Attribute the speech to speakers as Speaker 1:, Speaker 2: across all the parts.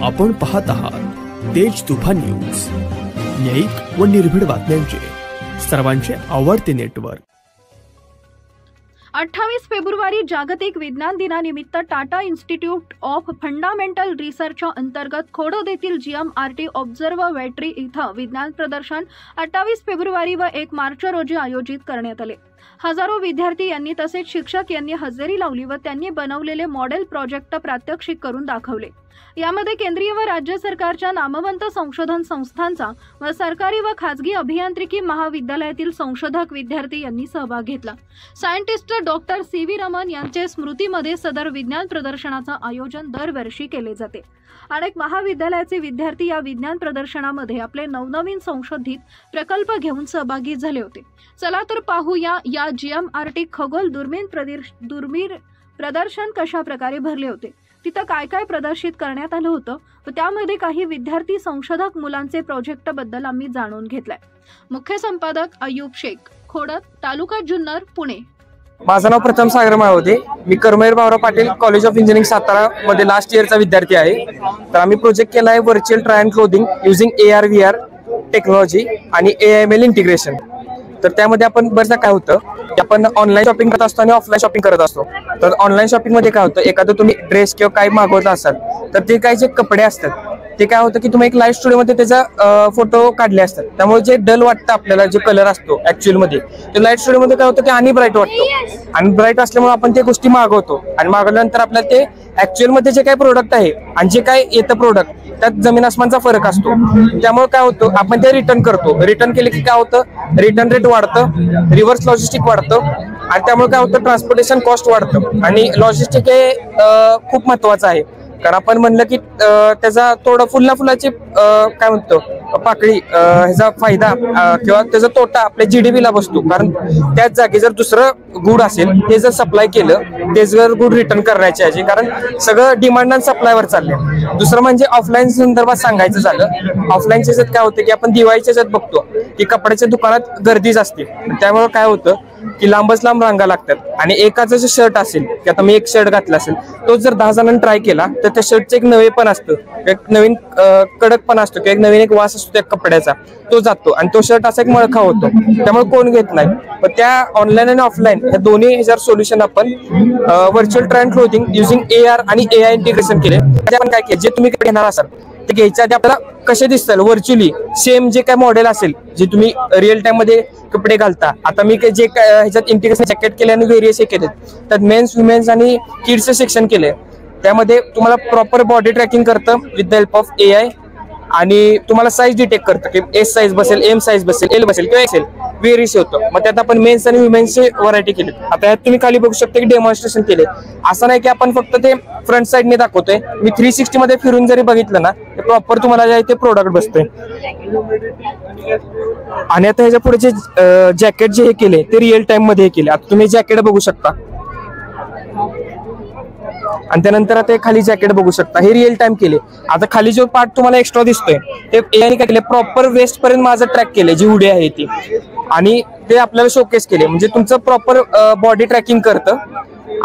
Speaker 1: आपण पाहत आहात तेज तुफान न्यूज, न्यायिक व निर्भीड बातम्यांचे सर्वांचे आवडते नेटवर्क।
Speaker 2: 28 फेब्रुवारी जागतिक विज्ञान दिनानिमित्त Tata institute of fundamental research अंतर्गत खोडद येथील GMRT ऑब्झर्व्हेटरी इथं विज्ञान प्रदर्शन 28 फेब्रुवारी व 1 मार्च रोजी आयोजित करण्यात आले। हजारो विद्यार्थी यांनी तसेच शिक्षक यांनी हजेरी लावली व त्यांनी बनवलेले मॉडेल प्रोजेक्ट प्रात्यक्षिक करून दाखवले। यामध्ये केंद्रीय व राज्य सरकारच्या नामवंत संशोधन संस्थांचा व सरकारी व खाजगी अभियांत्रिकी महाविद्यालयातील संशोधक विद्यार्थी यांनी सहभाग घेतला। सायंटिस्ट डॉक्टर CV रमन यांचे स्मृतीमध्ये सदर विज्ञान प्रदर्शनाचे आयोजन दरवर्षी केले जाते। अनेक महाविद्यालयाचे विद्यार्थी या विज्ञान प्रदर्शनामध्ये आपले नवनवीन संशोधित प्रकल्प घेऊन सहभागी झाले होते। चला तर पाहूया या GMRT खगोल दुर्मीर प्रदर्शन कशा प्रकारे भरले होते, तिथं काय काय प्रदर्शित करण्यात आलं होतं व त्यामध्ये काही विद्यार्थी संशोधक मुलांचे प्रोजेक्ट बद्दल आम्ही जाणून घेतलाय। मुख्य संपादक अय्यूब शेख, खोडद, तालुका जुन्नर, पुणे।
Speaker 3: माझं नाव प्रथम सागर माळवते। मी Karmaveer Bhaurao Patil college of engineering Satara मध्ये लास्ट इयरचा विद्यार्थी आहे। तर आम्ही प्रोजेक्ट केला आहे virtual try and clothing using AR VR technology आणि AIML इंटिग्रेशन। तर त्यामध्ये आपण बरंच काय होतं की आपण ऑनलाईन शॉपिंग करत असतो आणि ऑफलाईन शॉपिंग करत असतो। तर ऑनलाईन शॉपिंग मध्ये काय होतं, एखादं तुम्ही ड्रेस किंवा काही मागवत असाल तर ते काही जे कपडे असतात ते काय होतं की तुम्ही एक लाईव्ह स्टुडिओ मध्ये त्याचा फोटो काढले असतात, त्यामुळे जे डल वाटतं आपल्याला जे कलर असतो ऍक्च्युअल मध्ये ते लाईव्ह स्टुडिओ मध्ये काय होतं ते आणि ब्राईट वाटतो आणि ब्राईट असल्यामुळे आपण ते गोष्टी मागवतो आणि मागवल्यानंतर आपल्याला ते ऍक्च्युअल मध्ये जे काही प्रोडक्ट आहे आणि जे काही येतं प्रोडक्ट त्यात जमीन आसमानचा फरक असतो। त्यामुळे काय होतं आपण ते रिटर्न करतो। रिटर्न केले की काय होतं, रिटर्न रेट वाढतं, रिव्हर्स लॉजिस्टिक वाढतं आणि त्यामुळे काय होतं ट्रान्सपोर्टेशन कॉस्ट वाढतं आणि लॉजिस्टिक हे खूप महत्वाचं आहे। कारण आपण म्हणलं की त्याचा थोडं फुलाची काय म्हणतो पाकळी ह्याचा फायदा किंवा त्याचा तोटा आपल्या GDP ला बसतो। कारण त्याच जागी जर दुसरं गुड असेल ते जर सप्लाय केलं ते जर गुड रिटर्न करण्याची आहे, कारण सगळं डिमांड आणि सप्लायवर चाललंय। दुसरं म्हणजे ऑफलाईन संदर्भात सांगायचं झालं, ऑफलाईनच्या ह्याच्यात काय होतं की आपण दिवाळीच्या ह्याच्यात बघतो की कपड्याच्या दुकानात गर्दीच असते, त्यामुळे काय होतं की लांबच लांब रांगा लागतात आणि एकाचं जे शर्ट असेल की आता मी एक शर्ट घातला असेल तो जर 10 जणांनी ट्राय केला तर त्या शर्टचं एक नवे पण असतं, एक नवीन कडक पण असतो किंवा एक नवीन एक वास असतो त्या कपड्याचा, तो जातो आणि तो शर्ट असा एक मळखा होतो, त्यामुळे कोण घेत नाही। पण त्या ऑनलाईन आणि ऑफलाईन या दोन्ही ह्याच्यावर सोल्युशन आपण virtual try and clothing using AR आणि AI इंटिग्रेशन केले। आपण काय केलं, जे तुम्ही घेणार असाल ते घ्यायच्या आधी आपल्याला कसे दिसतील व्हर्च्युअली सेम जे काय मॉडेल असेल जे तुम्ही रिअल टाइम मध्ये कपडे घालता। आता मी जे ह्याच्यात इंटिग्रेशन जॅकेट केले आणि व्हेरियस हे केले, त्यात मेन्स, वुमेन्स आणि किड्सचे सेक्शन केले। त्यामध्ये तुम्हाला प्रॉपर बॉडी ट्रॅकिंग करतं with the help of AI आणि तुम्हाला साईज डिटेक्ट करतं की S साईज बसेल, M साईज बसेल, L बसेल किंवा XL व्हेरियस होतं। मग त्यात आपण मेन्स आणि वुमेन्सचे व्हरायटी केली। आता यात तुम्ही खाली बघू शकता की डेमॉन्स्ट्रेशन केले। असं नाही की आपण फक्त ते फ्रंट साईडने दाखवतोय, मी 360 मध्ये फिरून जरी बघितलं ना ते प्रॉपर तुम्हाला जे आहे ते प्रोडक्ट बसतंय। आणि आता ह्याच्या पुढे जे जॅकेट जे हे केले ते रिअल टाइम मध्ये केले। आता तुम्ही जॅकेट बघू शकता आणि त्यानंतर आता खाली जॅकेट बघू शकता, हे रिअल टाइम केले। आता खाली जो पार्ट तुम्हाला एक्स्ट्रा दिसतोय ते AI काय केले, प्रॉपर वेस्ट पर्यंत माझं ट्रॅक केले जी हुडी आहे ती आणि ते आपल्याला शोकेस केले, म्हणजे तुमचं प्रॉपर बॉडी ट्रॅकिंग करतं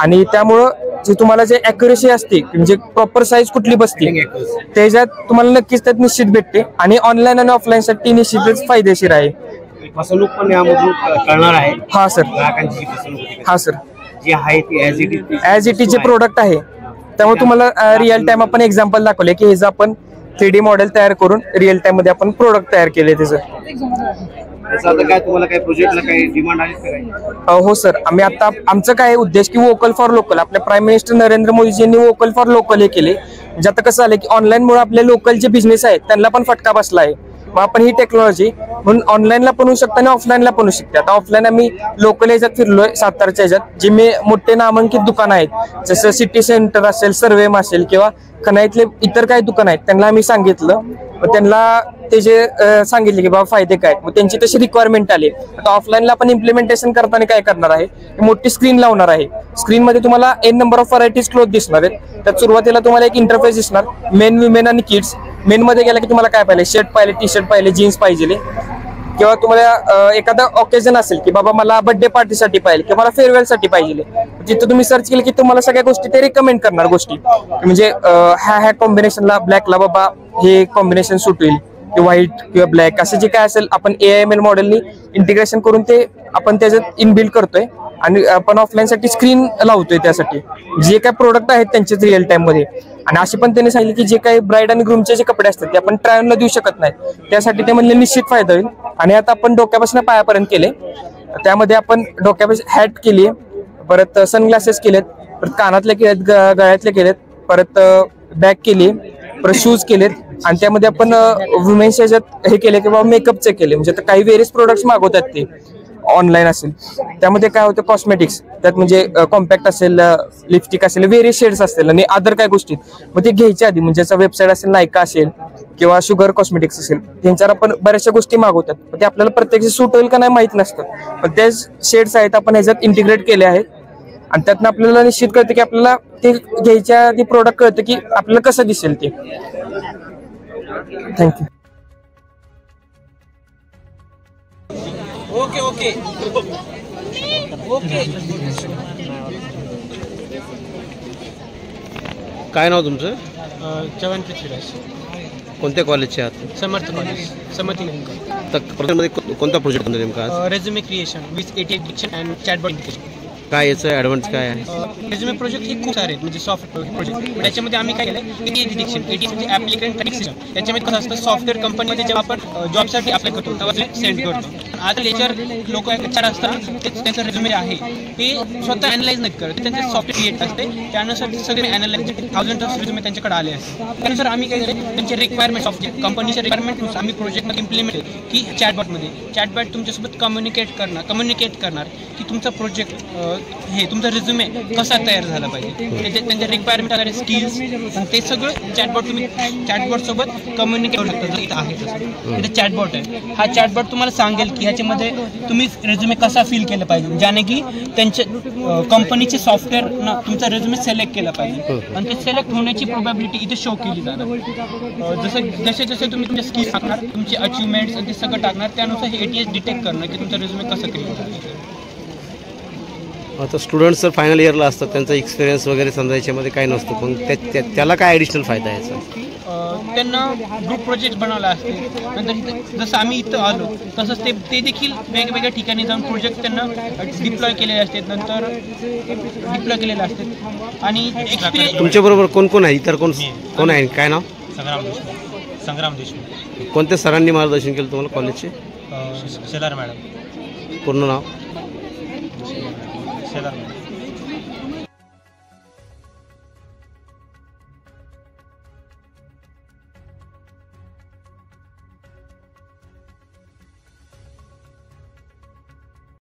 Speaker 3: आणि त्यामुळं जे तुम्हाला जे ॲक्युरेसी असते म्हणजे प्रॉपर साईज कुठली बसते त्याच्यात तुम्हाला नक्कीच त्यात निश्चित भेटते आणि ऑनलाईन आणि ऑफलाईन साठी निश्चितच फायदेशीर आहे।
Speaker 4: फसवणूक पण यामधून कळणार आहे।
Speaker 3: हा सर,
Speaker 4: ग्राहकांची फसवणूक
Speaker 3: हा सर,
Speaker 4: जी आहे ती
Speaker 3: ॲज इट इज जे प्रोडक्ट आहे त्यामुळे तुम्हाला रिअल टाइम आपण एक्झाम्पल दाखवले की हे आपण 3D मॉडेल तयार करून रिअल टाइम मध्ये आपण प्रोडक्ट तयार केले त्याचं।
Speaker 4: काय तुम्हाला काही प्रोजेक्टला काही डिमांड आहे का?
Speaker 3: हो सर, आम्ही आता आमचं काय उद्देश की वोकल फॉर लोकल, आपल्या प्राईम मिनिस्टर नरेंद्र मोदीजींनी वोकल फॉर लोकल हे केले। म्हणजे आता कसं झालं की ऑनलाईन मुळे आपले लोकल जे बिझनेस आहेत त्यांना पण फटका बसला आहे। मग आपण ही टेक्नॉलॉजी म्हणून ऑनलाईनला पण होऊ शकते आणि ऑफलाईनला पण होऊ शकते। आता ऑफलाईन आम्ही लोकल याच्यात फिरलोय सातारच्या याच्यात जे मी मोठे नामांकित दुकान आहेत जसं सिटी सेंटर असेल, सर्वेम असेल किंवा खनाईतले इतर काही दुकान आहेत त्यांना आम्ही सांगितलं, मग त्यांना ते जे सांगितले की बाबा फायदे काय, मग त्यांची तशी रिक्वायरमेंट आली। आता ऑफलाईनला आपण इम्प्लिमेंटेशन करताना काय करणार आहे, मोठी स्क्रीन लावणार आहे। स्क्रीन मध्ये तुम्हाला N number of varieties cloth दिसणार आहेत। त्यात सुरुवातीला तुम्हाला एक इंटरफेस दिसणार मेन, वुमेन आणि किड्स। मेन मध्ये गेला की तुम्हाला काय पाहिजे, शर्ट पाहिले, टी शर्ट पाहिले, जीन्स पाहिजे, किंवा तुम्हाला एखादा ऑकेजन असेल की बाबा मला बर्थडे पार्टीसाठी पाहिजे किंवा मला फेअरवेलसाठी पाहिजे, जिथं तुम्ही सर्च केलं की तुम्हाला सगळ्या गोष्टी ते रिकमेंड करणार गोष्टी, म्हणजे ह्या कॉम्बिनेशनला ब्लॅकला बाबा हे कॉम्बिनेशन सूट होईल, व्हाईट किंवा ब्लॅक असं जे काय असेल आपण AIML मॉडेलनी इंटिग्रेशन करून ते आपण त्याच्यात इनबिल्ड करतोय आणि आपण ऑफलाईनसाठी स्क्रीन लावतोय त्यासाठी जे काय प्रोडक्ट आहेत त्यांचेच रिअल टाइम मध्ये. आणि असे पण त्यांनी सांगितले की जे काही ब्राईड आणि ग्रूमचे जे कपडे असतात ते आपण ट्रायलला देऊ शकत नाही, त्यासाठी ते म्हणले निश्चित फायदा होईल. आणि आता आपण डोक्यापासून पायापर्यंत केले, त्यामध्ये आपण डोक्यापासून हॅट केली, परत सनग्लासेस केलेत, परत कानातले केलेत, गळ्यातले केलेत, परत बॅग केली, परत शूज केलेत आणि त्यामध्ये आपण वुमेन्स याच्यात हे केले की बाबा मेकअपचे केले, म्हणजे काही वेरियस प्रोडक्ट्स मागवतात ते ऑनलाईन असेल. त्यामध्ये काय होतं कॉस्मेटिक्स त्यात म्हणजे कॉम्पॅक्ट असेल, लिपस्टिक असेल, वेरियस शेड्स असतील आणि अदर काय गोष्टी मग ते घ्यायच्या आधी म्हणजे वेबसाईट असेल, नायका असेल किंवा शुगर कॉस्मेटिक्स असेल त्यांच्यावर आपण बऱ्याचशा गोष्टी मागवतात, पण ते आपल्याला प्रत्यक्ष सूट होईल का नाही माहित नसतं, पण ते शेड्स आहेत आपण ह्याच्यात इंटिग्रेट केले आहेत आणि त्यातनं आपल्याला निश्चित कळतं की आपल्याला ते घ्यायच्या आधी प्रोडक्ट कळतं की आपल्याला कसं दिसेल ते. थँक्यू.
Speaker 5: Okay okay okay.
Speaker 4: काय नाव तुमचं?
Speaker 5: चव्हाण पृथ्वीराज.
Speaker 4: कोणत्या कॉलेजचे आहात?
Speaker 5: Samarth college, Samarth engineering.
Speaker 4: तर प्रोजेक्टमध्ये कोणता प्रोजेक्ट होता नेमका आज?
Speaker 5: Resume creation with ATS detection and chatbot integration.
Speaker 4: काय याचं ॲडव्हान्स काय आहे?
Speaker 5: रेझ्युमे प्रोजेक्ट हे खूप सारे आहेत, म्हणजे सॉफ्टवेअर प्रोजेक्ट. त्याच्यामध्ये आम्ही काय केलं ATS डिटेक्शन, ATS म्हणजे ॲप्लिकंट ट्रॅकिंग सिस्टम. त्याच्यामध्ये कसं असतं सॉफ्टवेअर कंपनीमध्ये जेव्हा आपण जॉबसाठी अप्लाय करतो तेव्हा सेंड करतो. आता लेचर लोक HR असतात ते त्यांचं रेझ्युमे आहे ते स्वतः ॲनालाइज नाही करत, त्यांचे सॉफ्टवेअर क्रिएट असते त्यानुसार सगळे ॲनालाइज थाउजंड ऑफ रेझ्युमे त्यांच्याकडे आले असते. त्यानुसार आम्ही काय केलं त्यांचे रिक्वायरमेंट्स ऑफ कंपनीच्या रिक्वायरमेंटनुसार आम्ही प्रोजेक्टमध्ये इम्प्लिमेंट की चॅटबॉट तुमच्यासोबत कम्युनिकेट करणार की तुमचा प्रोजेक्ट हे तुमचा रिझ्युमे कसा तयार झाला पाहिजे, त्यांच्या रिक्वायरमेंट वगैरे स्किल्स ते सगळं चॅटबॉट सोबत कम्युनिकेट करू शकता. जर इथं आहे तसं इथं चॅटबॉट आहे, हा चॅटबॉट तुम्हाला सांगेल की ह्याच्यामध्ये तुम्ही रेझ्युमे कसा फिल केला पाहिजे, ज्याने की त्यांच्या कंपनीचे सॉफ्टवेअर तुमचा रेझ्युमे सिलेक्ट केला पाहिजे आणि ते सिलेक्ट होण्याची प्रोबॅबिलिटी इथे शो केली जाणार. जसे तुम्ही तुमचे स्किल्स टाकणार, तुमचे अचिव्हमेंट्स ते सगळं टाकणार, त्यानुसार हे ATS डिटेक्ट करणार की तुमचा रेझ्युमे कसं क्रिएट झाला.
Speaker 4: आता स्टुडंट्स जर फायनल इयरला असतात त्यांचा एक्सपिरियन्स वगैरे समजा याच्यामध्ये काय नसतं, पण त्याला काय ॲडिशनल फायदा आहे याचा?
Speaker 5: त्यांना ग्रुप प्रोजेक्ट बनवला असते, नंतर जसं आम्ही इथं आलो तसंच ते देखील वेगवेगळ्या ठिकाणी जाऊन प्रोजेक्ट त्यांना डिप्लॉय केलेले असतात, नंतर डिप्लॉय केलेले असतात. आणि
Speaker 4: तुमच्याबरोबर कोण आहे, इतर कोण आहे, काय नाव?
Speaker 5: संग्राम देशमुख.
Speaker 4: कोणत्या सरांनी मार्गदर्शन केलं तुम्हाला कॉलेजचे?
Speaker 5: शेलार मॅडम.
Speaker 4: पूर्ण नाव?
Speaker 5: शेलार मॅडम.